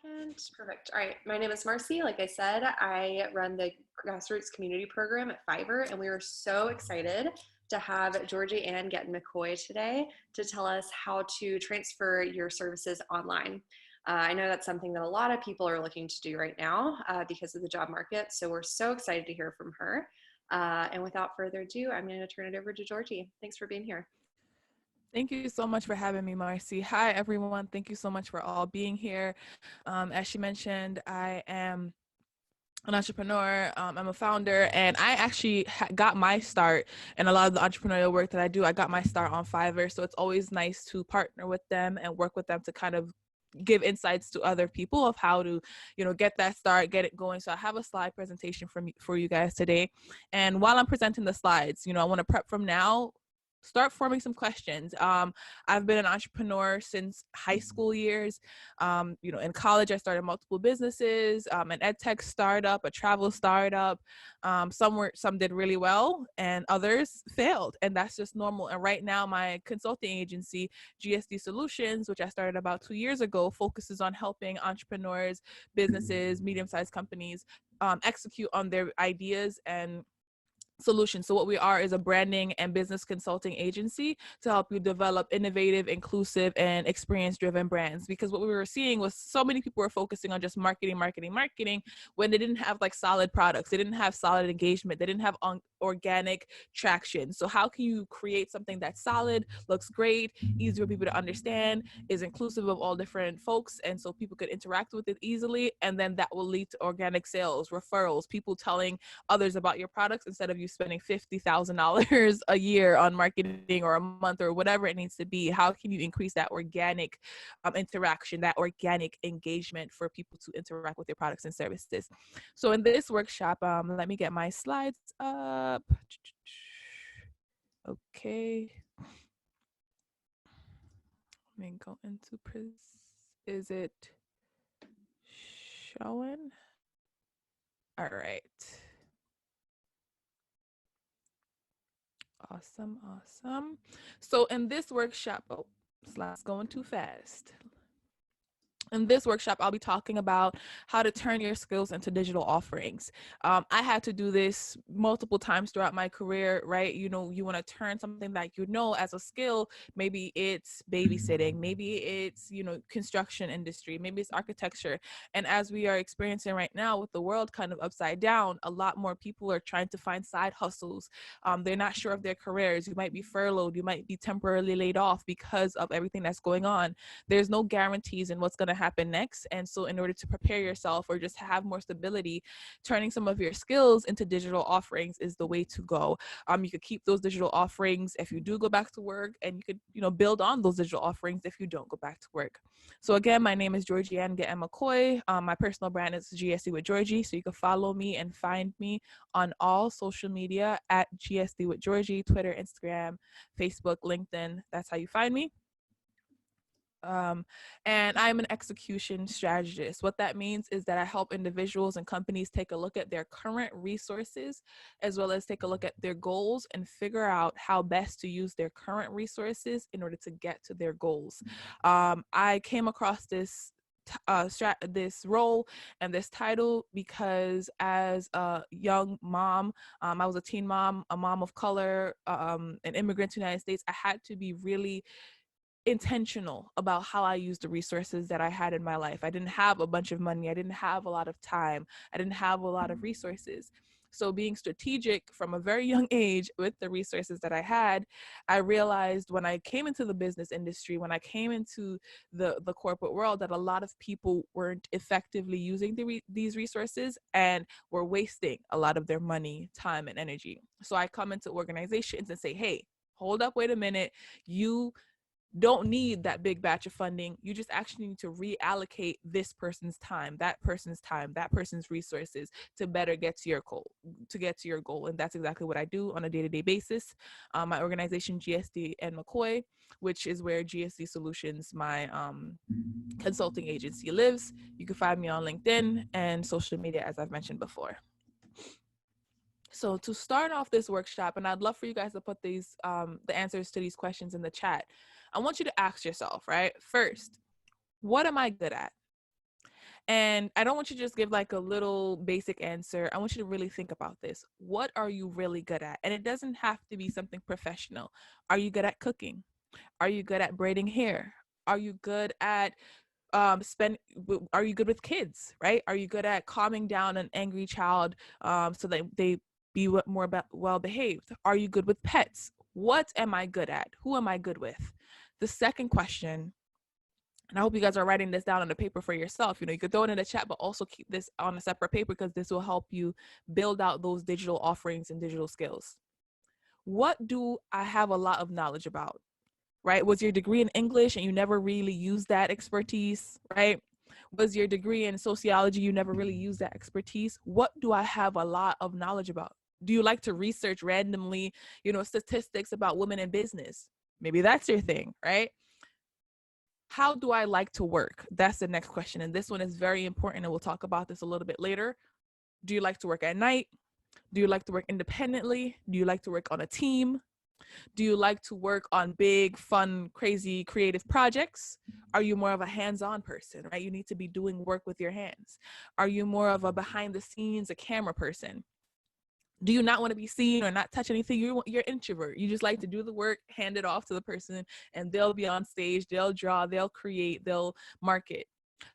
And perfect. All right. My name is Marcy. Like I said, I run the grassroots community program at Fiverr, and we are so excited to have Georgie-Ann Getton-Mckoy today to tell us how to transfer your services online. I know that's something that a lot of people are looking to do right now because of the job market. So we're so excited to hear from her. And without further ado, I'm going to turn it over to Georgie. Thanks for being here. Thank you so much for having me, Marcy. Hi, everyone. Thank you so much for all being here. As she mentioned, I am an entrepreneur. I'm a founder, and I actually got my start in a lot of the entrepreneurial work that I do. I got my start on Fiverr, so it's always nice to partner with them and work with them to kind of give insights to other people of how to, get that start, get it going. So I have a slide presentation for you guys today. And while I'm presenting the slides, I want to prep from now, start forming some questions. I've been an entrepreneur since high school years. In college, I started multiple businesses, an ed tech startup, a travel startup. Some did really well and others failed, and that's just normal. And right now, my consulting agency, GSD Solutions, which I started about 2 years ago, focuses on helping entrepreneurs, businesses, medium-sized companies execute on their ideas and solutions. So what we are is a branding and business consulting agency to help you develop innovative, inclusive, and experience-driven brands. Because what we were seeing was so many people were focusing on just marketing when they didn't have like solid products, they didn't have solid engagement, they didn't have organic traction. So how can you create something that's solid, looks great, easy for people to understand, is inclusive of all different folks, and so people could interact with it easily, and then that will lead to organic sales, referrals, people telling others about your products instead of you spending $50,000 a year on marketing or a month or whatever it needs to be. How can you increase that organic interaction, that organic engagement for people to interact with your products and services? So in this workshop, let me get my slides up. Okay. Let me go into is it showing? All right. Awesome. So in this workshop, slides going too fast. In this workshop, I'll be talking about how to turn your skills into digital offerings. I had to do this multiple times throughout my career, right? You want to turn something that as a skill. Maybe it's babysitting, maybe it's, construction industry, maybe it's architecture. And as we are experiencing right now with the world kind of upside down, a lot more people are trying to find side hustles. They're not sure of their careers. You might be furloughed, you might be temporarily laid off because of everything that's going on. There's no guarantees in what's going to happen next. And so in order to prepare yourself or just have more stability, turning some of your skills into digital offerings is the way to go. You could keep those digital offerings if you do go back to work, and you could build on those digital offerings if you don't go back to work. So again, my name is Georgie-Ann Getton-Mckoy. My personal brand is GSD with Georgie. So you can follow me and find me on all social media at GSD with Georgie, Twitter, Instagram, Facebook, LinkedIn. That's how you find me. And I'm an execution strategist. What that means is that I help individuals and companies take a look at their current resources, as well as take a look at their goals and figure out how best to use their current resources in order to get to their goals. I came across this role and this title because as a young mom, I was a teen mom, a mom of color, an immigrant to the United States. I had to be really intentional about how I used the resources that I had in my life. I didn't have a bunch of money. I didn't have a lot of time. I didn't have a lot of resources. So being strategic from a very young age with the resources that I had, I realized when I came into the business industry, when I came into the corporate world, that a lot of people weren't effectively using these resources and were wasting a lot of their money, time, and energy. So I come into organizations and say, hey, hold up, wait a minute. You don't need that big batch of funding. You just actually need to reallocate this person's time, that person's resources to better get to your goal. And that's exactly what I do on a day-to-day basis. My organization, GSD and McCoy, which is where GSD Solutions, my consulting agency, lives. You can find me on LinkedIn and social media, as I've mentioned before. So to start off this workshop, and I'd love for you guys to put these the answers to these questions in the chat. I want you to ask yourself, right? First, what am I good at? And I don't want you to just give like a little basic answer. I want you to really think about this. What are you really good at? And it doesn't have to be something professional. Are you good at cooking? Are you good at braiding hair? Are you good at are you good with kids, right? Are you good at calming down an angry child so that they be more well behaved? Are you good with pets? What am I good at? Who am I good with? The second question, and I hope you guys are writing this down on the paper for yourself. You could throw it in the chat, but also keep this on a separate paper because this will help you build out those digital offerings and digital skills. What do I have a lot of knowledge about? Right? Was your degree in English and you never really used that expertise, right? Was your degree in sociology, you never really used that expertise? What do I have a lot of knowledge about? Do you like to research randomly, statistics about women in business? Maybe that's your thing, right? How do I like to work? That's the next question. And this one is very important, and we'll talk about this a little bit later. Do you like to work at night? Do you like to work independently? Do you like to work on a team? Do you like to work on big, fun, crazy, creative projects? Are you more of a hands-on person, right? You need to be doing work with your hands. Are you more of a behind the scenes, a camera person? Do you not want to be seen or not touch anything? You're introvert. You just like to do the work, hand it off to the person, and they'll be on stage, they'll draw, they'll create, they'll market.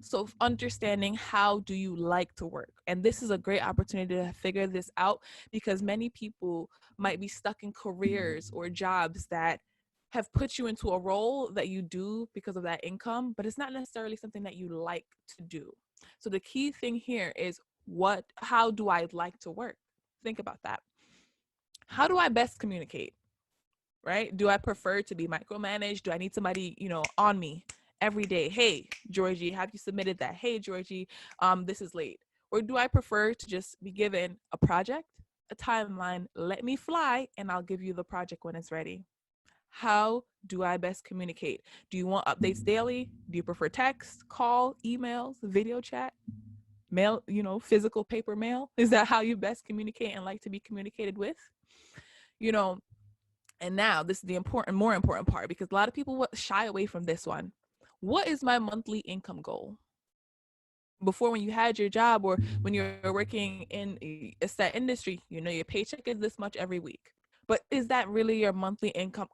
So understanding how do you like to work? And this is a great opportunity to figure this out because many people might be stuck in careers or jobs that have put you into a role that you do because of that income, but it's not necessarily something that you like to do. So the key thing here is how do I like to work? Think about that. How do I best communicate? Right? Do I prefer to be micromanaged? Do I need somebody, on me every day? Hey, Georgie, have you submitted that? Hey, Georgie, this is late. Or do I prefer to just be given a project, a timeline, let me fly, and I'll give you the project when it's ready? How do I best communicate? Do you want updates daily? Do you prefer text, call, emails, video chat, mail, physical paper mail? Is that how you best communicate and like to be communicated with? And now this is the more important part because a lot of people shy away from this one. What is my monthly income goal? Before, when you had your job or when you're working in a set industry, your paycheck is this much every week. But is that really your monthly income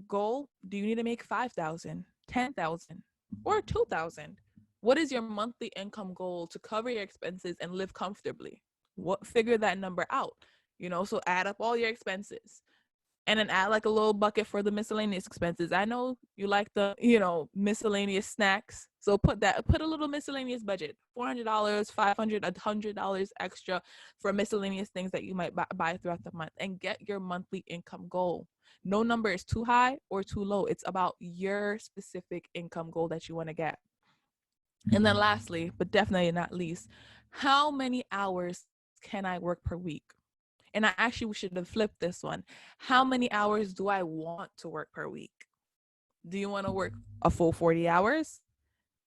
goal? Do you need to make 5,000, 10,000, or 2,000? What is your monthly income goal to cover your expenses and live comfortably? Figure that number out, so add up all your expenses. And then add like a little bucket for the miscellaneous expenses. I know you like the, miscellaneous snacks. So put a little miscellaneous budget, $400, $500, $100 extra for miscellaneous things that you might buy throughout the month, and get your monthly income goal. No number is too high or too low. It's about your specific income goal that you want to get. And then lastly, but definitely not least, how many hours can I work per week? And we should have flipped this one. How many hours do I want to work per week? Do you want to work a full 40 hours?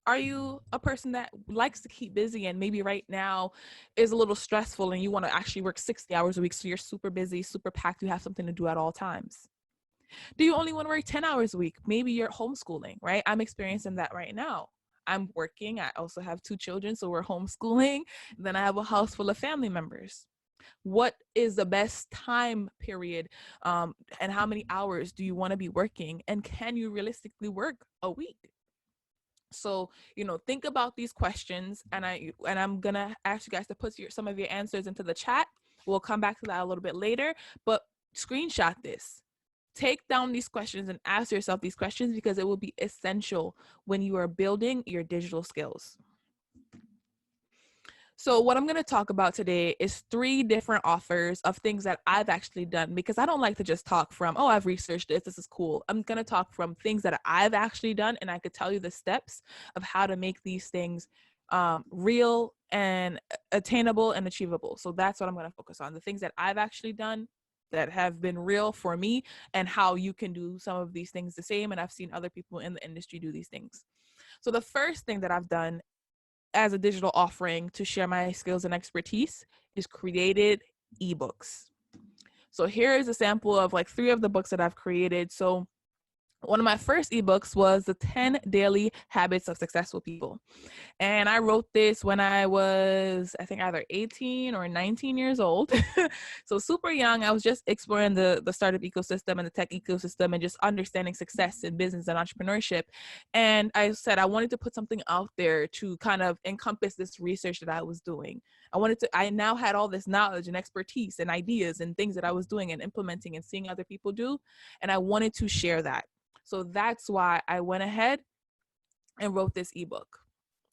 Are you a person that likes to keep busy and maybe right now is a little stressful and you want to actually work 60 hours a week so you're super busy, super packed, you have something to do at all times? Do you only want to work 10 hours a week? Maybe you're homeschooling, right? I'm experiencing that right now. I'm working. I also have 2 children, so we're homeschooling. Then I have a house full of family members. What is the best time period, and how many hours do you want to be working, and can you realistically work a week? So think about these questions, and I'm gonna ask you guys to put some of your answers into the chat. We'll come back to that a little bit later, but screenshot this, take down these questions and ask yourself these questions because it will be essential when you are building your digital skills. So what I'm going to talk about today is 3 different offers of things that I've actually done, because I don't like to just talk from, oh, I've researched this is cool. I'm going to talk from things that I've actually done, and I could tell you the steps of how to make these things real and attainable and achievable. So that's what I'm going to focus on, the things that I've actually done that have been real for me, and how you can do some of these things the same. And I've seen other people in the industry do these things. So the first thing that I've done as a digital offering to share my skills and expertise is created ebooks. So here is a sample of like 3 of the books that I've created. So one of my first ebooks was the 10 Daily Habits of Successful People. And I wrote this when I was, I think, either 18 or 19 years old. So super young. I was just exploring the startup ecosystem and the tech ecosystem and just understanding success in business and entrepreneurship. And I said I wanted to put something out there to kind of encompass this research that I was doing. I now had all this knowledge and expertise and ideas and things that I was doing and implementing and seeing other people do. And I wanted to share that. So that's why I went ahead and wrote this ebook.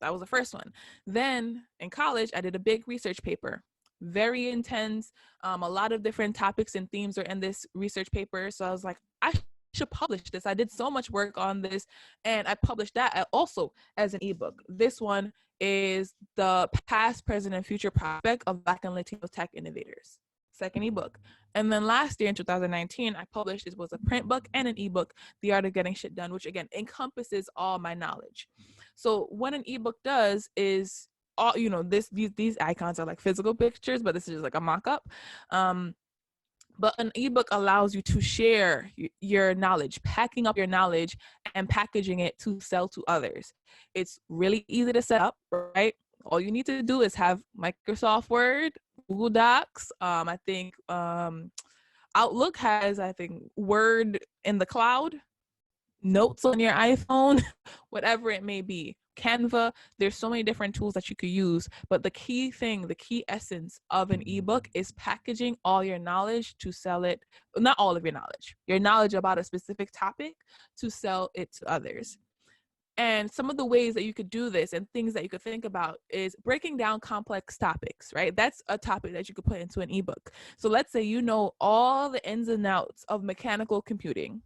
That was the first one. Then in college, I did a big research paper, very intense. A lot of different topics and themes are in this research paper. So I was like, I should publish this. I did so much work on this, and I published that also as an ebook. This one is the past, present, and future prospect of Black and Latino tech innovators. Second ebook. And then last year in 2019, I published, it was a print book and an ebook, The Art of Getting Shit Done, which again encompasses all my knowledge. So what an ebook does is all, these icons are like physical pictures, but this is just like a mock-up. But an ebook allows you to share your knowledge, packing up your knowledge and packaging it to sell to others. It's really easy to set up, right? All you need to do is have Microsoft Word, Google Docs. I think Outlook has, I think, Word in the cloud, notes on your iPhone, whatever it may be. Canva, there's so many different tools that you could use, but the key thing, the key essence of an ebook is packaging all your knowledge to sell it, not all of your knowledge about a specific topic to sell it to others. And some of the ways that you could do this and things that you could think about is breaking down complex topics, right? That's a topic that you could put into an ebook. So let's say you know all the ins and outs of mechanical computing,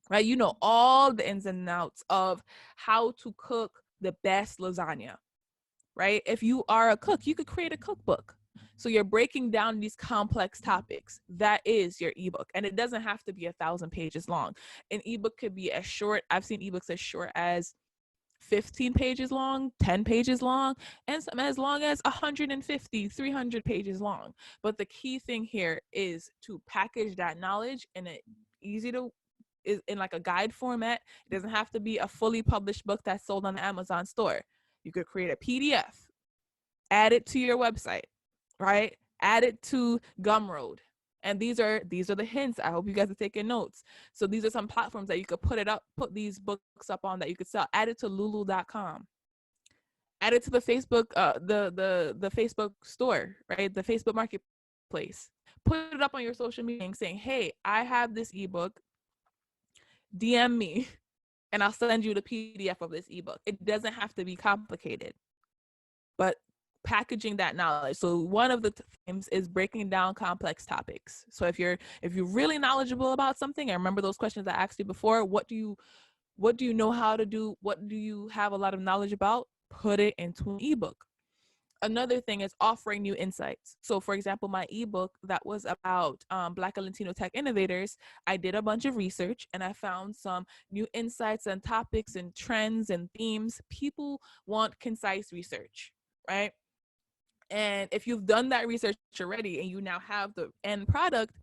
right? You know all the ins and outs of how to cook the best lasagna, right? If you are a cook, you could create a cookbook. So you're breaking down these complex topics. That is your ebook. And it doesn't have to be 1,000 pages long. An ebook could be as short. I've seen ebooks as short as 15 pages long, 10 pages long, and some as long as 150, 300 pages long. But the key thing here is to package that knowledge in an easy to is in like a guide format. It doesn't have to be a fully published book that's sold on the Amazon store. You could create a PDF, add it to your website, right? Add it to Gumroad. And these are the hints. I hope you guys are taking notes. So these are some platforms that you could put these books up on that you could sell. Add it to lulu.com. Add it to the Facebook, the Facebook store, right? The Facebook marketplace. Put it up on your social media saying, hey, I have this ebook. DM me and I'll send you the PDF of this ebook. It doesn't have to be complicated, but packaging that knowledge. So one of the themes is breaking down complex topics. So if you're really knowledgeable about something, I remember those questions I asked you before, what do you know how to do? What do you have a lot of knowledge about? Put it into an ebook. Another thing is offering new insights. So for example, my ebook that was about Black and Latino tech innovators, I did a bunch of research and I found some new insights and topics and trends and themes. People want concise research, right? And if you've done that research already and you now have the end product,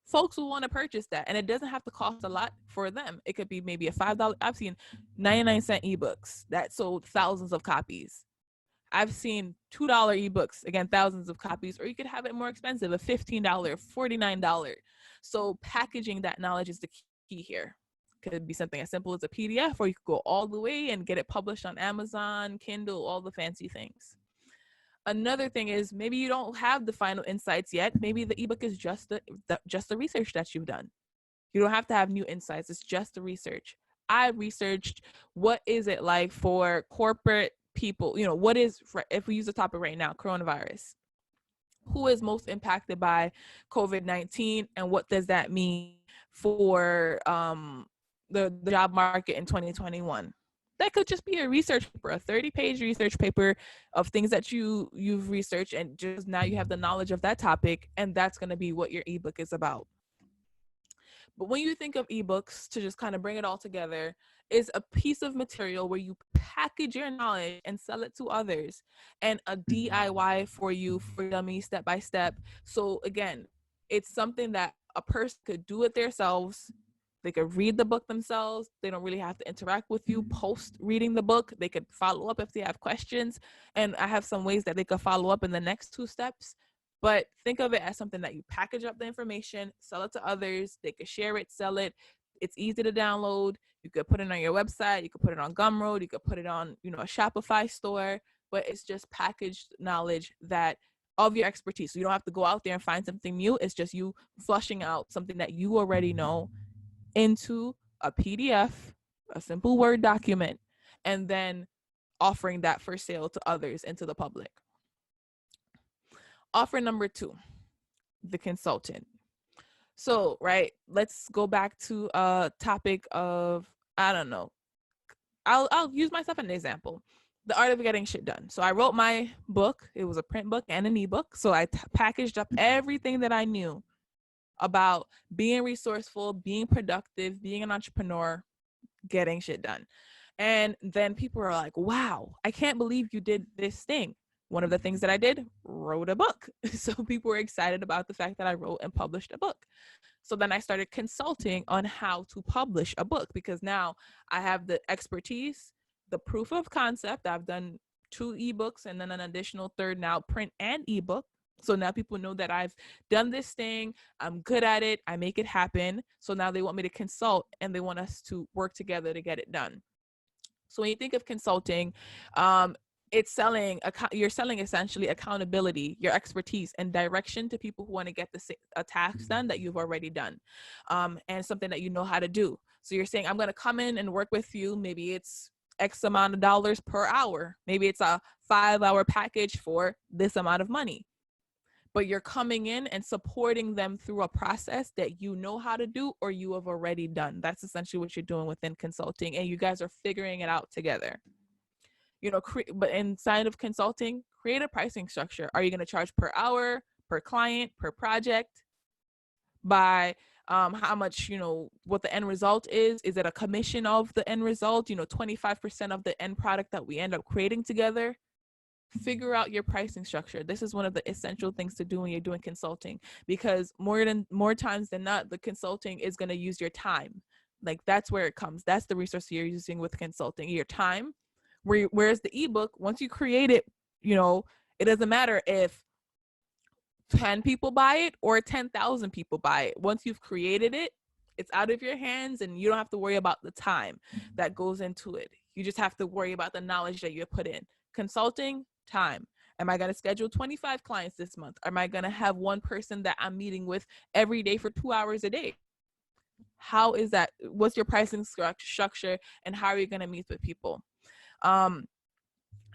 folks will want to purchase that. And it doesn't have to cost a lot for them. It could be maybe a $5. I've seen 99-cent ebooks that sold thousands of copies. I've seen $2 ebooks, again, thousands of copies, or you could have it more expensive, a $15, $49. So packaging that knowledge is the key here. Could be something as simple as a PDF, or you could go all the way and get it published on Amazon, Kindle, all the fancy things. Another thing is maybe you don't have the final insights yet. Maybe the ebook is just the research that you've done. You don't have to have new insights. It's just the research. I researched what is it like for corporate people, what is, if we use the topic right now, coronavirus, who is most impacted by COVID-19 and what does that mean for the job market in 2021? That could just be a research paper, a 30-page research paper of things that you've researched, and just now you have the knowledge of that topic, and that's going to be what your ebook is about. But when you think of ebooks, to just kind of bring it all together, is a piece of material where you package your knowledge and sell it to others, and a DIY for you, for dummies, step by step. So again, it's something that a person could do it themselves, They could read the book themselves. They don't really have to interact with you post reading the book. They could follow up if they have questions. And I have some ways that they could follow up in the next 2 steps. But think of it as something that you package up the information, sell it to others. They could share it, sell it. It's easy to download. You could put it on your website. You could put it on Gumroad. You could put it on, a Shopify store. But it's just packaged knowledge that of your expertise. So you don't have to go out there and find something new. It's just you flushing out something that you already know into a PDF, a simple Word document, and then offering that for sale to others and to the public. Offer number 2, the consultant. So, right, let's go back to a topic of, I don't know, I'll use myself as an example. The Art of Getting Shit Done. So I wrote my book. It was a print book and an ebook. So I packaged up everything that I knew about being resourceful, being productive, being an entrepreneur, getting shit done. And then people are like, wow, I can't believe you did this thing. One of the things that I did, wrote a book. So people were excited about the fact that I wrote and published a book. So then I started consulting on how to publish a book, because now I have the expertise, the proof of concept. I've done 2 ebooks and then an additional 3rd now, print and ebook. So now people know that I've done this thing. I'm good at it. I make it happen. So now they want me to consult and they want us to work together to get it done. So when you think of consulting, it's you're selling essentially accountability, your expertise, and direction to people who want to get a task done that you've already done, and something that you know how to do. So you're saying, I'm going to come in and work with you. Maybe it's X amount of dollars per hour. Maybe it's a 5-hour package for this amount of money. But you're coming in and supporting them through a process that you know how to do or you have already done. That's essentially what you're doing within consulting, and you guys are figuring it out together. But inside of consulting, create a pricing structure. Are you going to charge per hour, per client, per project? By how much, what the end result is? Is it a commission of the end result? 25% of the end product that we end up creating together? Figure out your pricing structure. This is one of the essential things to do when you're doing consulting, because more times than not, the consulting is going to use your time. Like, that's where it comes. That's the resource you're using with consulting, your time. Whereas the ebook, once you create it, it doesn't matter if 10 people buy it or 10,000 people buy it. Once you've created it, it's out of your hands, and you don't have to worry about the time that goes into it. You just have to worry about the knowledge that you put in. Consulting, time. Am I going to schedule 25 clients this month? Am I going to have one person that I'm meeting with every day for 2 hours a day? How is that? What's your pricing structure, and how are you going to meet with people? And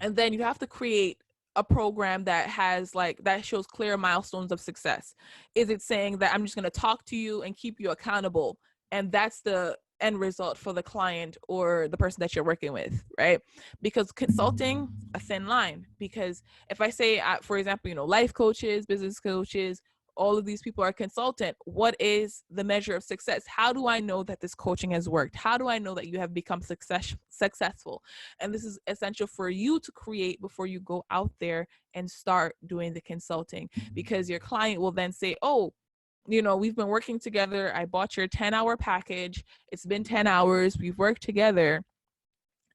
then you have to create a program that has that shows clear milestones of success. Is it saying that I'm just going to talk to you and keep you accountable, and that's the end result for the client or the person that you're working with, right? Because consulting, a thin line. Because if I say, for example, life coaches, business coaches, all of these people are consultant. What is the measure of success? How do I know that this coaching has worked? How do I know that you have become successful? And this is essential for you to create before you go out there and start doing the consulting, because your client will then say, oh, we've been working together. I bought your 10-hour package. It's been 10 hours. We've worked together.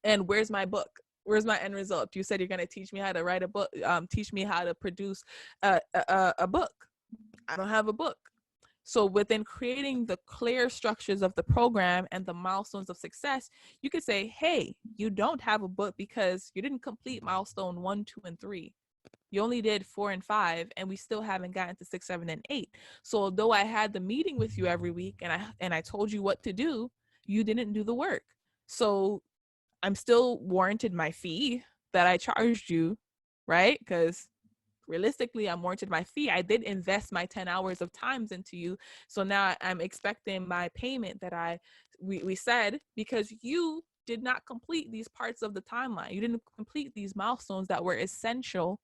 And where's my book? Where's my end result? You said you're going to teach me how to write a book, teach me how to produce a book. I don't have a book. So within creating the clear structures of the program and the milestones of success, you could say, hey, you don't have a book because you didn't complete milestone 1, 2, and 3. You only did 4 and 5, and we still haven't gotten to 6, 7, and 8. So although I had the meeting with you every week and I told you what to do, you didn't do the work. So I'm still warranted my fee that I charged you, right? Because realistically, I'm warranted my fee. I did invest my 10 hours of times into you. So now I'm expecting my payment that we said, because you did not complete these parts of the timeline. You didn't complete these milestones that were essential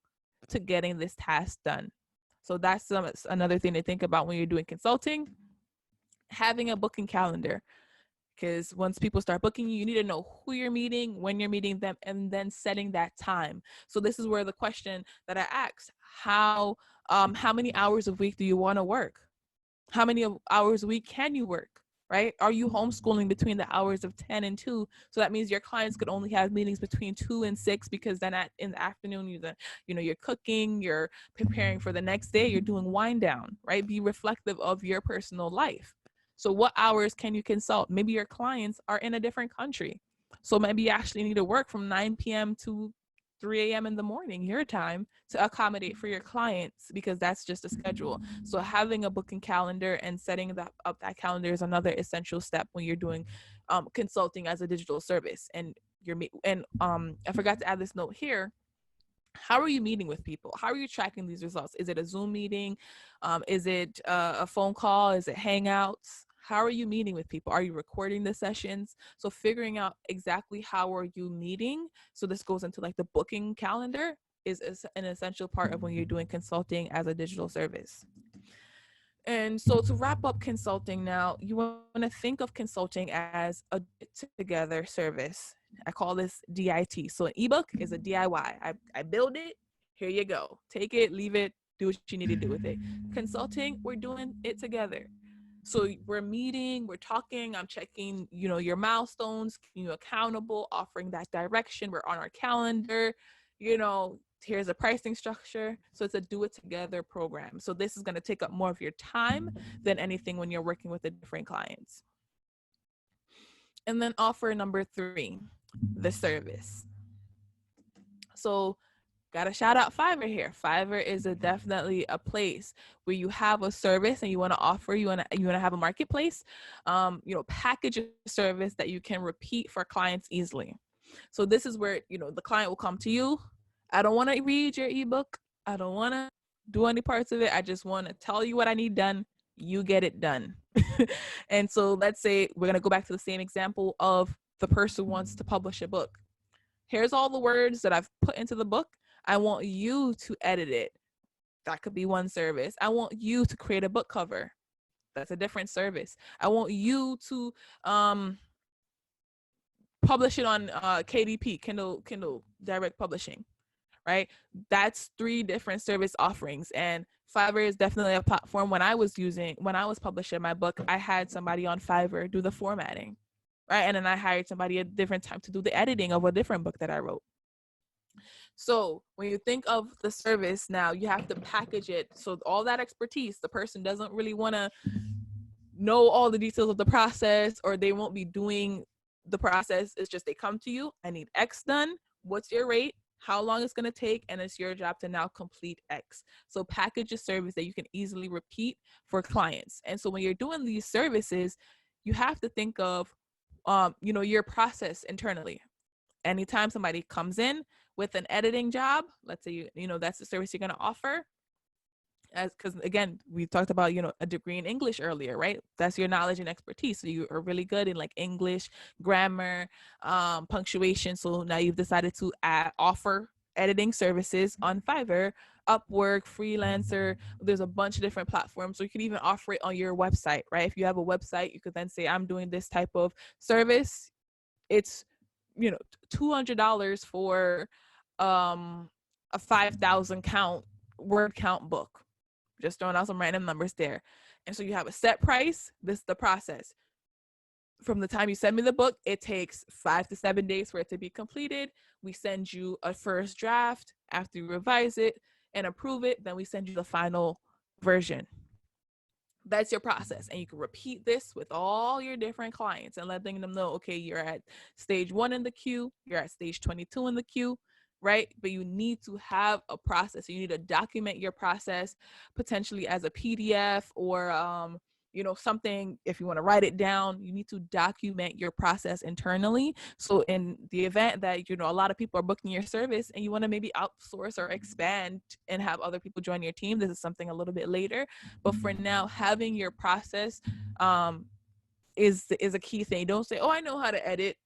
to getting this task done. So that's another thing to think about when you're doing consulting. Having a booking calendar. Because once people start booking you, you need to know who you're meeting, when you're meeting them, and then setting that time. So this is where the question that I asked, how many hours a week do you want to work? How many hours a week can you work? right? Are you homeschooling between the hours of 10 and 2? So that means your clients could only have meetings between 2 and 6, because then in the afternoon, you're cooking, you're preparing for the next day, you're doing wind down, right? Be reflective of your personal life. So what hours can you consult? Maybe your clients are in a different country. So maybe you actually need to work from 9 p.m. to 3 a.m. in the morning, your time, to accommodate for your clients, because that's just a schedule. So having a booking calendar and setting that calendar is another essential step when you're doing consulting as a digital service. And I forgot to add this note here. How are you meeting with people? How are you tracking these results? Is it a Zoom meeting? Is it a phone call? Is it Hangouts? How are you meeting with people? Are you recording the sessions? So figuring out exactly how are you meeting. So this goes into like the booking calendar is an essential part of when you're doing consulting as a digital service. And so to wrap up consulting now, you want to think of consulting as a together service. I call this DIT. So an ebook is a DIY. I build it, here you go. Take it, leave it, do what you need to do with it. Consulting, we're doing it together. So we're meeting, we're talking, I'm checking, your milestones, keeping you accountable, offering that direction. We're on our calendar, here's a pricing structure. So it's a do it together program. So this is going to take up more of your time than anything when you're working with the different clients. And then offer number 3, the service. So got to shout out Fiverr here. Fiverr is definitely a place where you have a service and you want to offer, you want to have a marketplace, package a service that you can repeat for clients easily. So this is where, the client will come to you. I don't want to read your ebook. I don't want to do any parts of it. I just want to tell you what I need done. You get it done. And so let's say we're going to go back to the same example of the person who wants to publish a book. Here's all the words that I've put into the book. I want you to edit it. That could be one service. I want you to create a book cover. That's a different service. I want you to publish it on KDP, Kindle Direct Publishing, right? That's 3 different service offerings. And Fiverr is definitely a platform. When I was publishing my book, I had somebody on Fiverr do the formatting, right? And then I hired somebody at a different time to do the editing of a different book that I wrote. So when you think of the service now, you have to package it. So all that expertise, the person doesn't really want to know all the details of the process, or they won't be doing the process. It's just they come to you, I need X done. What's your rate? How long it's going to take? And it's your job to now complete X. So package a service that you can easily repeat for clients. And so when you're doing these services, you have to think of, your process internally. Anytime somebody comes in with an editing job, let's say, that's the service you're going to offer. Because again, we talked about, a degree in English earlier, right? That's your knowledge and expertise. So you are really good in like English, grammar, punctuation. So now you've decided to offer editing services on Fiverr, Upwork, Freelancer. There's a bunch of different platforms. So you could even offer it on your website, right? If you have a website, you could then say, I'm doing this type of service. It's, $200 for a 5,000 word count book. Just throwing out some random numbers there. And so you have a set price. This is the process. From the time you send me the book, it takes 5 to 7 days for it to be completed. We send you a first draft. After you revise it and approve it, then we send you the final version. That's your process. And you can repeat this with all your different clients and letting them know, okay, you're at stage 1 in the queue, you're at stage 22 in the queue, right? But you need to have a process. You need to document your process potentially as a PDF or, something. If you want to write it down, you need to document your process internally. So in the event that, a lot of people are booking your service and you want to maybe outsource or expand and have other people join your team, this is something a little bit later. But for now, having your process is a key thing. Don't say, oh, I know how to edit.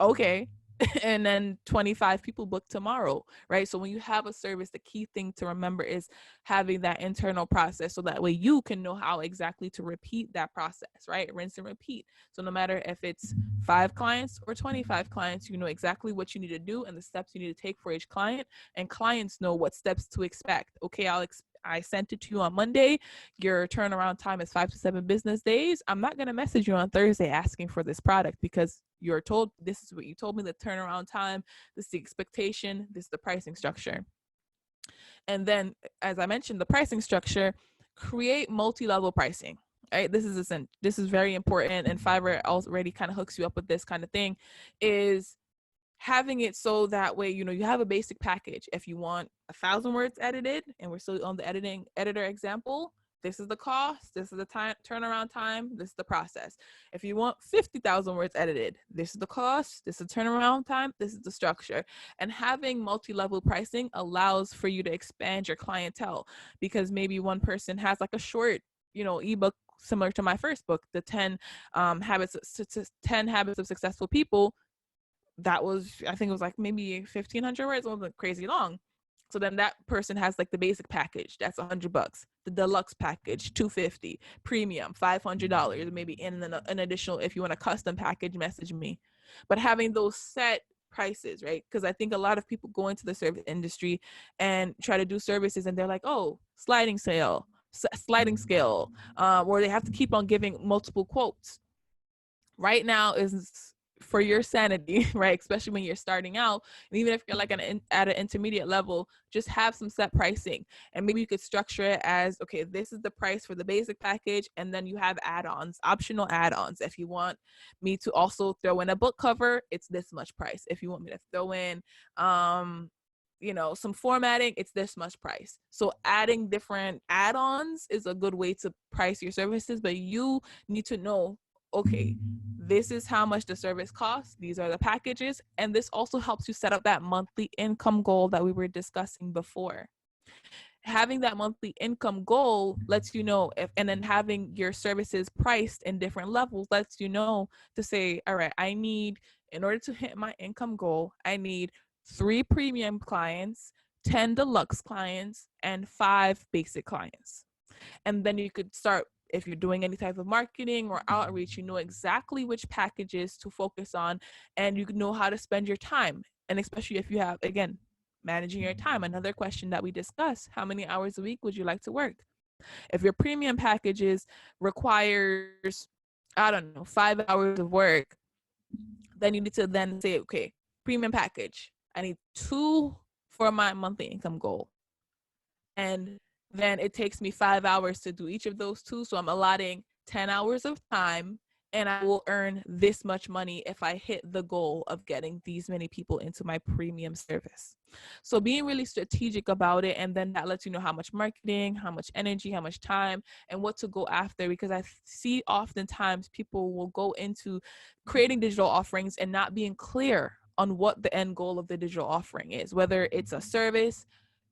Okay. And then 25 people book tomorrow, right? So when you have a service, the key thing to remember is having that internal process so that way you can know how exactly to repeat that process, right? Rinse and repeat. So no matter if it's 5 clients or 25 clients, you know exactly what you need to do and the steps you need to take for each client, and clients know what steps to expect. Okay, I sent it to you on Monday. Your turnaround time is 5 to 7 business days. I'm not going to message you on Thursday asking for this product because you're told this is what you told me, the turnaround time, this is the expectation, this is the pricing structure. And then, as I mentioned, the pricing structure, create multi-level pricing. Right, this is very important, and Fiverr already kind of hooks you up with this kind of thing, is having it so that way, you have a basic package. If you want 1,000 words edited, and we're still on the editor example, this is the cost, this is the time turnaround time, this is the process. If you want 50,000 words edited, this is the cost, this is the turnaround time, this is the structure. And having multi-level pricing allows for you to expand your clientele, because maybe one person has like a short, ebook similar to my first book, the 10 habits of successful people. That was, I think it was like maybe 1,500 words. It wasn't crazy long. So then that person has like the basic package, that's $100. The deluxe package, $250. Premium, $500. Maybe in an additional, if you want a custom package, message me. But having those set prices, right? Because I think a lot of people go into the service industry and try to do services, and they're like, oh, sliding scale, or they have to keep on giving multiple quotes. Right now is for your sanity, right? Especially when you're starting out. And even if you're like at an intermediate level, just have some set pricing. And maybe you could structure it as, okay, this is the price for the basic package. And then you have add-ons, optional add-ons. If you want me to also throw in a book cover, it's this much price. If you want me to throw in, some formatting, it's this much price. So adding different add-ons is a good way to price your services, but you need to know, okay, this is how much the service costs. These are the packages. And this also helps you set up that monthly income goal that we were discussing before. Having that monthly income goal lets you know and then having your services priced in different levels lets you know to say, all right, in order to hit my income goal, I need 3 premium clients, 10 deluxe clients, and 5 basic clients. And then you could start, if you're doing any type of marketing or outreach, you know exactly which packages to focus on, and you know how to spend your time. And especially if you have, again, managing your time, another question that we discussed, how many hours a week would you like to work? If your premium packages requires, 5 hours of work, then you need to then say, okay, premium package, I need 2 for my monthly income goal. And then it takes me 5 hours to do each of those 2. So I'm allotting 10 hours of time, and I will earn this much money if I hit the goal of getting these many people into my premium service. So being really strategic about it, and then that lets you know how much marketing, how much energy, how much time, and what to go after. Because I see oftentimes people will go into creating digital offerings and not being clear on what the end goal of the digital offering is, whether it's a service,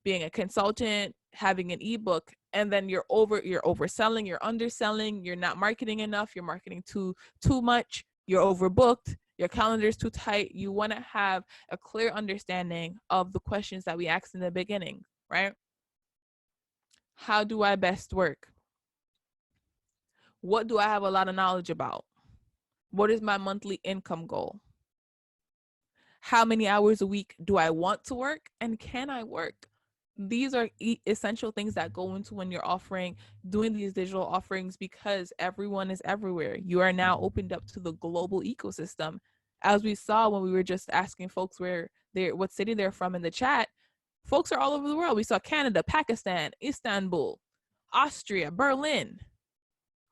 being a consultant, having an ebook, and then you're overselling, you're underselling, you're not marketing enough, you're marketing too much, you're overbooked, your calendar's too tight. You want to have a clear understanding of the questions that we asked in the beginning, right? How do I best work? What do I have a lot of knowledge about? What is my monthly income goal? How many hours a week do I want to work, and can I work? These are essential things that go into when you're doing these digital offerings, because everyone is everywhere. You are now opened up to the global ecosystem. As we saw when we were just asking folks what city they're from in the chat, folks are all over the world. We saw Canada, Pakistan, Istanbul, Austria, Berlin,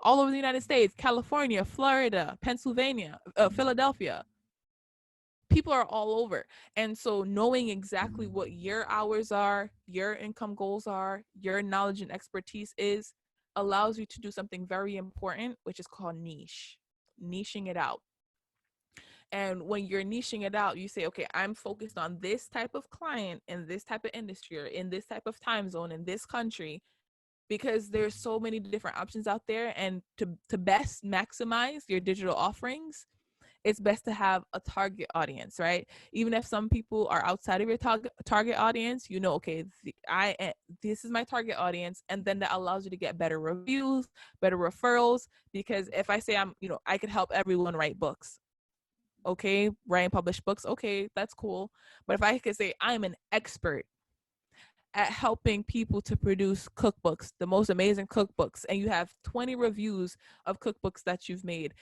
all over the United States, California, Florida, Pennsylvania, Philadelphia. People are all over. And so knowing exactly what your hours are, your income goals are, your knowledge and expertise is, allows you to do something very important, which is called niching it out. And when you're niching it out, you say, okay, I'm focused on this type of client in this type of industry or in this type of time zone in this country, because there's so many different options out there. And to best maximize your digital offerings, it's best to have a target audience, right? Even if some people are outside of your target audience, okay, this is my target audience. And then that allows you to get better reviews, better referrals. Because if I say I could help everyone write books, okay, write and publish books, okay, that's cool. But if I could say I'm an expert at helping people to produce cookbooks, the most amazing cookbooks, and you have 20 reviews of cookbooks that you've made,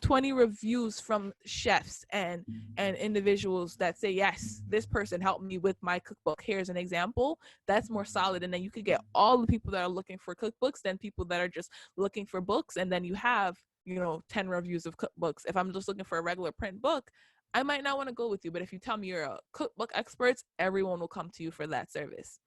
20 reviews from chefs and individuals that say, yes, this person helped me with my cookbook, here's an example, that's more solid. And then you could get all the people that are looking for cookbooks, then people that are just looking for books, and then you have 10 reviews of cookbooks. If I'm just looking for a regular print book, I might not want to go with you, but if you tell me you're a cookbook expert, everyone will come to you for that service.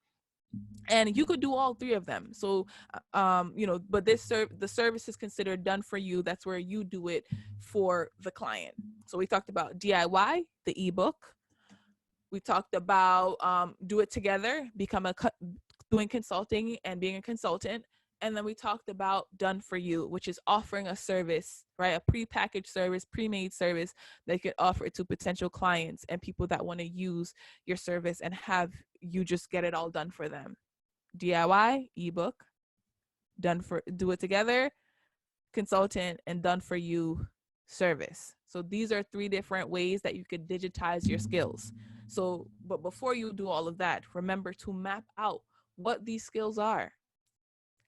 And you could do all three of them. So but the service is considered done for you. That's where you do it for the client. So we talked about DIY, the ebook. We talked about do it together, doing consulting and being a consultant. And then we talked about done for you, which is offering a service, right? A prepackaged service, pre-made service that you could offer to potential clients and people that want to use your service and have you just get it all done for them. DIY, ebook, do it together, consultant, and done for you service. So these are 3 different ways that you could digitize your skills. So, but before you do all of that, remember to map out what these skills are,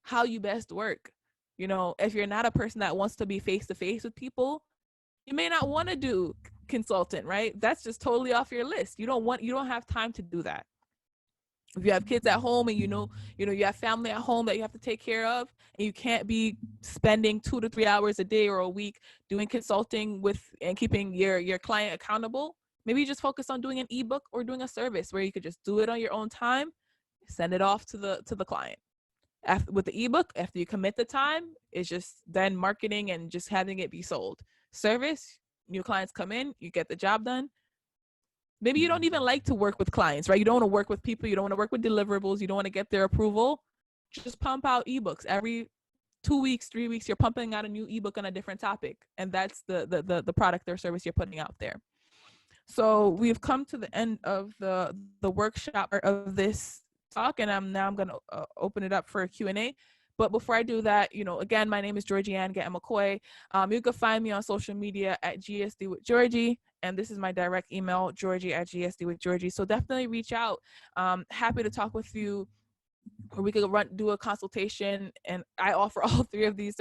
how you best work. If you're not a person that wants to be face to face with people, you may not want to do consultant, right? That's just totally off your list. You don't have time to do that. If you have kids at home and you have family at home that you have to take care of, and you can't be spending 2 to 3 hours a day or a week doing consulting and keeping your client accountable, maybe you just focus on doing an ebook or doing a service where you could just do it on your own time, send it off to the client. With the ebook, after you commit the time, it's just then marketing and just having it be sold. Service, new clients come in, you get the job done. Maybe you don't even like to work with clients, right? You don't want to work with people. You don't want to work with deliverables. You don't want to get their approval. Just pump out ebooks. Every 2 weeks, 3 weeks, you're pumping out a new ebook on a different topic. And that's the product or service you're putting out there. So we've come to the end of the workshop of this talk, and I'm going to open it up for a Q&A. But before I do that, again, my name is Georgie-Ann Getton-Mckoy. You can find me on social media at GSD with Georgie, and this is my direct email, Georgie@GSD with Georgie. So definitely reach out. Happy to talk with you, or we could do a consultation. And I offer all 3 of these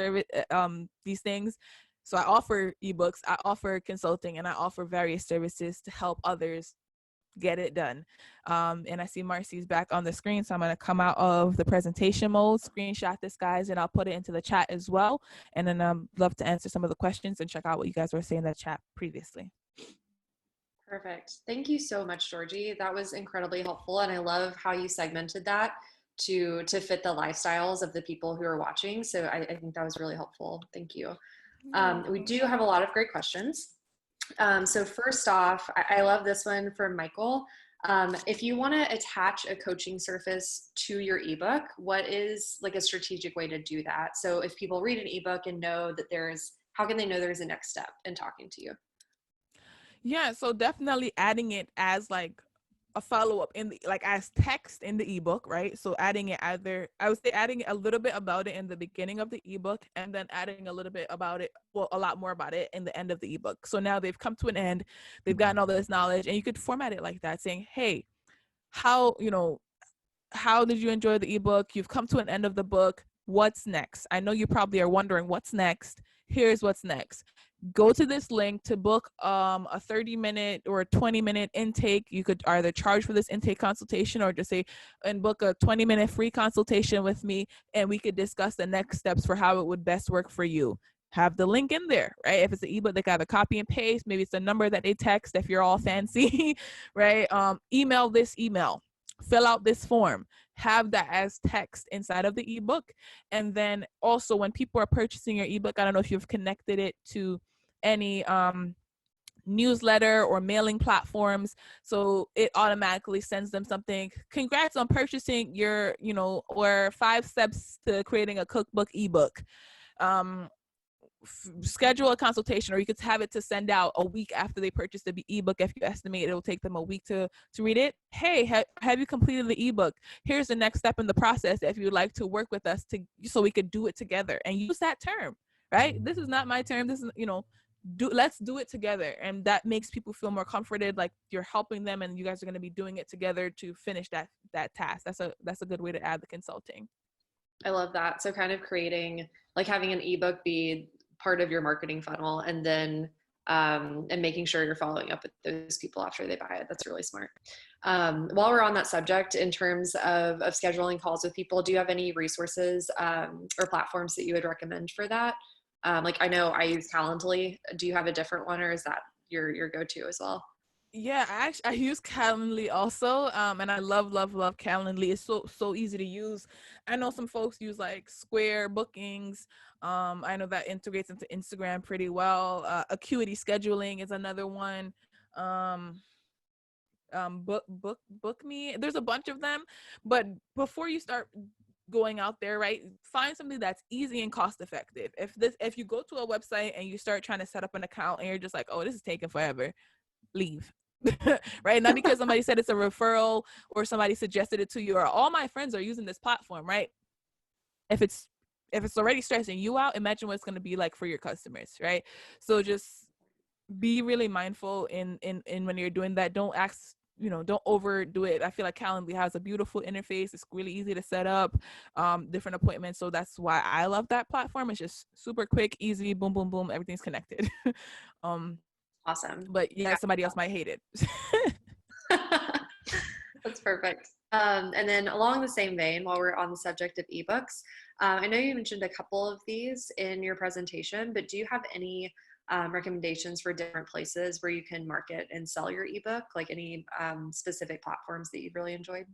these things. So I offer ebooks, I offer consulting, and I offer various services to help others get it done. And I see Marcy's back on the screen, so I'm going to come out of the presentation mode, screenshot this, guys, and I'll put it into the chat as well. And then love to answer some of the questions and check out what you guys were saying in the chat previously. Perfect. Thank you so much, Georgie. That was incredibly helpful, and I love how you segmented that to fit the lifestyles of the people who are watching. So I think that was really helpful. Thank you. We do have a lot of great questions. So first off, I love this one from Michael. If you want to attach a coaching service to your ebook, what is like a strategic way to do that? So if people read an ebook and know that how can they know there's a next step in talking to you? Yeah, so definitely adding it as like a follow-up as text in the ebook, right? So adding it I would say adding a little bit about it in the beginning of the ebook, and then adding a little bit about it, a lot more about it in the end of the ebook. So now they've come to an end, they've gotten all this knowledge, and you could format it like that, saying, hey, how did you enjoy the ebook? You've come to an end of the book. What's next? I know you probably are wondering what's next. Here's what's next. Go to this link to book a 30-minute or a 20-minute intake. You could either charge for this intake consultation or just say and book a 20-minute free consultation with me, and we could discuss the next steps for how it would best work for you. Have the link in there, right? If it's an ebook, they got a copy and paste. Maybe it's a number that they text if you're all fancy, right? Email this email. Fill out this form, have that as text inside of the ebook. And then also when people are purchasing your ebook, I don't know if you've connected it to any newsletter or mailing platforms, so it automatically sends them something. Congrats on purchasing your, or 5 steps to creating a cookbook ebook. Schedule a consultation, or you could have it to send out a week after they purchase the ebook. If you estimate it'll take them a week to read it, hey, have you completed the ebook? Here's the next step in the process if you'd like to work with us so we could do it together. And use that term, right? This is not my term. This is, let's do it together. And that makes people feel more comforted, like you're helping them and you guys are going to be doing it together to finish that task. That's a good way to add the consulting. I love that. So kind of creating, like having an ebook be part of your marketing funnel, and then and making sure you're following up with those people after they buy it. That's really smart. While we're on that subject, in terms of scheduling calls with people, do you have any resources or platforms that you would recommend for that? Like I know I use Calendly. Do you have a different one, or is that your go-to as well? Yeah, I use Calendly also, and I love Calendly. It's so easy to use. I know some folks use like Square Bookings. I know that integrates into Instagram pretty well. Acuity Scheduling is another one. Book Me. There's a bunch of them, but before you start going out there, right, find something that's easy and cost effective. If you go to a website and you start trying to set up an account and you're just like, oh, this is taking forever, leave. Right? Not because somebody said it's a referral or somebody suggested it to you or all my friends are using this platform, right? If it's already stressing you out, imagine what it's going to be like for your customers, right? So just be really mindful in when you're doing that. Don't ask, don't overdo it. I feel like Calendly has a beautiful interface. It's really easy to set up different appointments. So that's why I love that platform. It's just super quick, easy, boom, boom, boom. Everything's connected. Awesome. But yeah, somebody else might hate it. That's perfect. And then along the same vein, while we're on the subject of ebooks, I know you mentioned a couple of these in your presentation, but do you have any recommendations for different places where you can market and sell your ebook? Like any specific platforms that you've really enjoyed?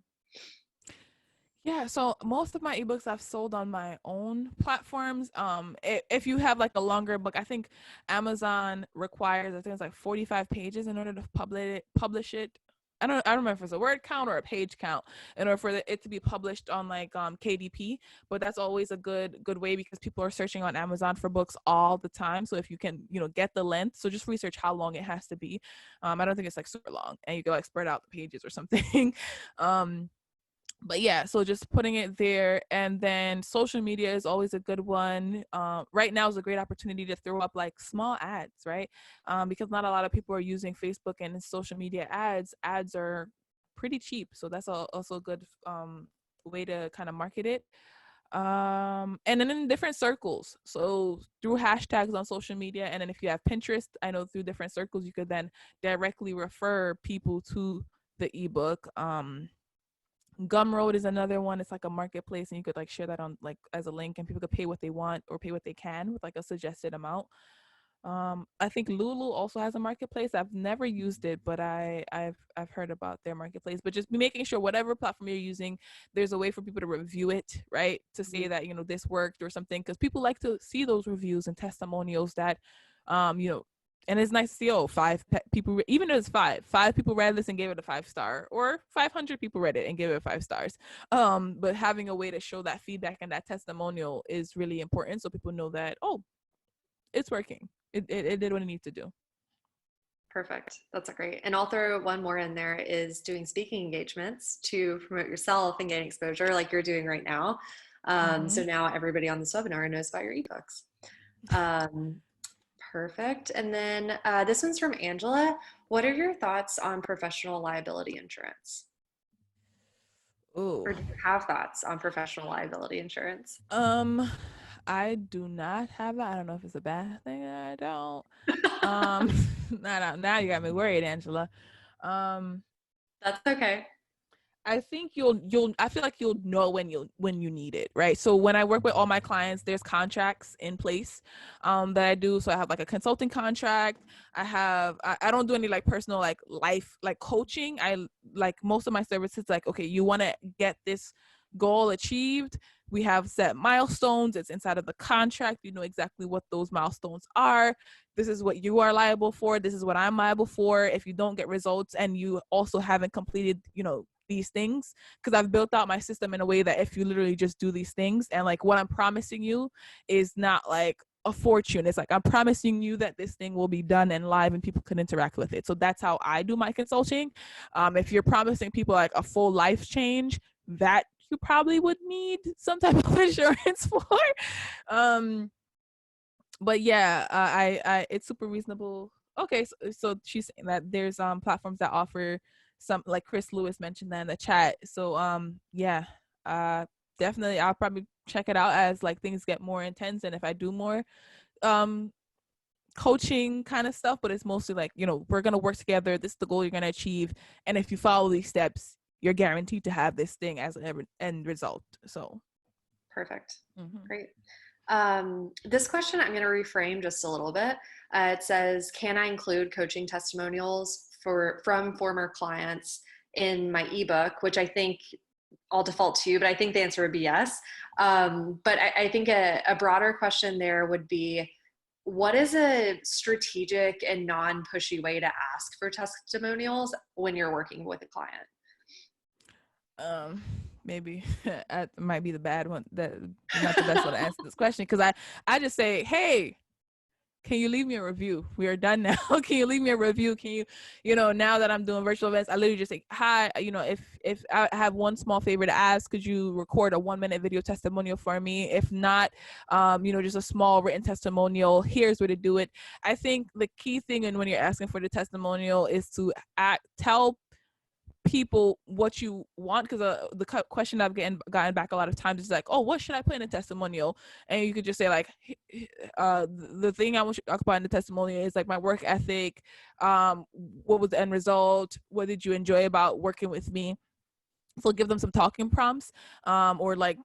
Yeah, so most of my ebooks I've sold on my own platforms. If you have like a longer book, I think Amazon requires, I think it's like 45 pages in order to publish it. I don't remember if it's a word count or a page count in order for it to be published on like KDP, but that's always a good way because people are searching on Amazon for books all the time. So if you can, get the length, so just research how long it has to be. I don't think it's like super long, and you can like spread out the pages or something. But yeah, so just putting it there. And then social media is always a good one. Right now is a great opportunity to throw up like small ads, right? Because not a lot of people are using Facebook and social media ads. Ads are pretty cheap. So that's also a good way to kind of market it. And then in different circles. So through hashtags on social media. And then if you have Pinterest, I know through different circles, you could then directly refer people to the ebook. Gumroad is another one. It's like a marketplace, and you could like share that on like as a link, and people could pay what they want or pay what they can with like a suggested amount. I think Lulu also has a marketplace. I've never used it, but I've heard about their marketplace. But just be making sure whatever platform you're using, there's a way for people to review it, right? To say that this worked or something, because people like to see those reviews and testimonials that, and it's nice to see, people, even if it's five people read this and gave it a 5-star, or 500 people read it and gave it 5 stars. But having a way to show that feedback and that testimonial is really important, so people know that, oh, it's working. It did what it needed to do. Perfect. That's great. And I'll throw one more in there, is doing speaking engagements to promote yourself and gain exposure like you're doing right now. So now everybody on this webinar knows about your ebooks. Perfect. And then this one's from Angela. What are your thoughts on professional liability insurance? Ooh. Or do you have thoughts on professional liability insurance? I do not have that. I don't know if it's a bad thing. I don't. Now you got me worried, Angela. That's okay. I think I feel like you'll know when you need it, right? So when I work with all my clients, there's contracts in place that I do. So I have like a consulting contract. I don't do any like personal like life like coaching. I like most of my services like, okay, you want to get this goal achieved. We have set milestones. It's inside of the contract. You know exactly what those milestones are. This is what you are liable for. This is what I'm liable for. If you don't get results and you also haven't completed, these things, because I've built out my system in a way that if you literally just do these things, and like what I'm promising you is not like a fortune. It's like I'm promising you that this thing will be done and live and people can interact with it. So that's how I do my consulting. If you're promising people like a full life change, that you probably would need some type of insurance for. but yeah, I it's super reasonable. Okay, so she's saying that there's platforms that offer some, like Chris Lewis mentioned that in the chat. So yeah, uh definitely I'll probably check it out as like things get more intense, and if I do more um coaching kind of stuff, but it's mostly like, you know, we're gonna work together, this is the goal you're gonna achieve, and if you follow these steps, you're guaranteed to have this thing as an end result. So Perfect. mhm. Great. This question I'm going to reframe just a little bit. It says, can I include coaching testimonials from former clients in my ebook? Which I think I'll default to, but I think the answer would be yes. But I think a broader question there would be, what is a strategic and non-pushy way to ask for testimonials when you're working with a client? Maybe that might be the bad one, that not the best one to answer this question, because I just say, hey, can you leave me a review? We are done now. Can you leave me a review? Can you, you know, now that I'm doing virtual events, I literally just say, hi, you know, if I have one small favor to ask, could you record a 1-minute video testimonial for me? If not, you know, just a small written testimonial, here's where to do it. I think the key thing, and when you're asking for the testimonial, is to tell people what you want, because the question I've gotten back a lot of times is like, oh, what should I put in a testimonial? And you could just say like, the thing I want you to talk about in the testimonial is like my work ethic, what was the end result, what did you enjoy about working with me? So give them some talking prompts, or like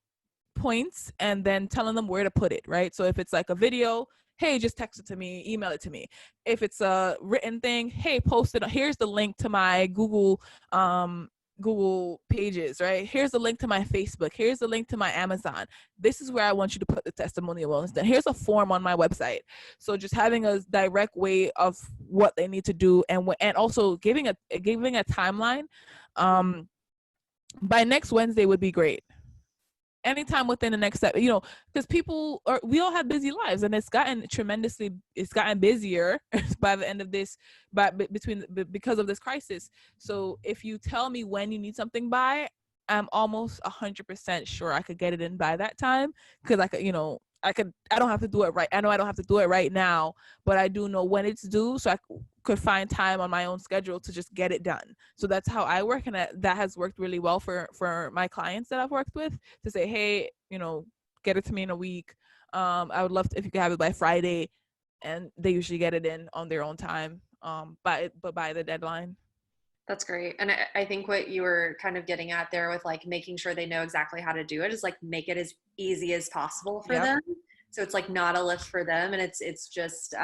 points, and then telling them where to put it, right? So if it's like a video, hey, just text it to me, email it to me. If it's a written thing, hey, post it. Here's the link to my Google pages, right? Here's the link to my Facebook. Here's the link to my Amazon. This is where I want you to put the testimonial. Then here's a form on my website. So just having a direct way of what they need to do, and also giving a timeline. By next Wednesday would be great. Anytime within the next step, you know, because we all have busy lives, and it's gotten busier by the end of this, because of this crisis. So if you tell me when you need something by, I'm almost 100% sure I could get it in by that time, because I could, you know, I don't have to do it right. I know I don't have to do it right now, but I do know when it's due, so I could find time on my own schedule to just get it done. So that's how I work, and that has worked really well for my clients that I've worked with, to say, hey, you know, get it to me in a week. I would love if you could have it by Friday, and they usually get it in on their own time, by the deadline. That's great. And I think what you were kind of getting at there with like making sure they know exactly how to do it is like make it as easy as possible for Yep. them. So it's like not a lift for them, and it's just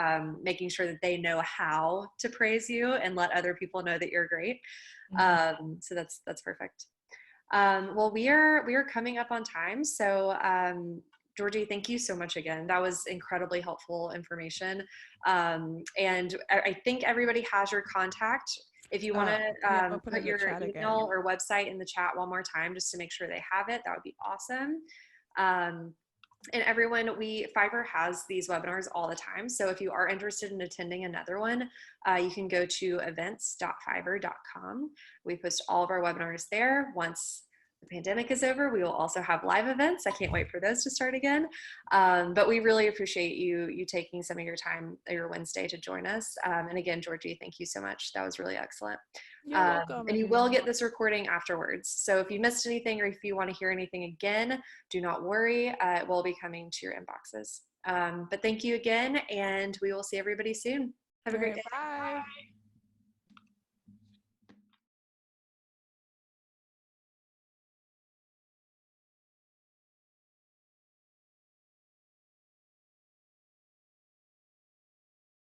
making sure that they know how to praise you and let other people know that you're great. So that's perfect. Well, we are coming up on time, so Georgie, thank you so much again. That was incredibly helpful information, and I think everybody has your contact. If you want to Yeah, I'll put it put in the your chat again. email or website in the chat one more time, just to make sure they have it, that would be awesome. Um, and everyone, Fiverr has these webinars all the time. So if you are interested in attending another one, you can go to events.fiverr.com. We post all of our webinars there. Once the pandemic is over, we will also have live events. I can't wait for those to start again. But we really appreciate you taking some of your time, your Wednesday, to join us. And again, Georgie, thank you so much. That was really excellent. You're welcome, And you will everyone. get this recording afterwards. So if you missed anything, or if you want to hear anything again, do not worry. It will be coming to your inboxes. But thank you again, and we will see everybody soon. Have a All great right, day. bye.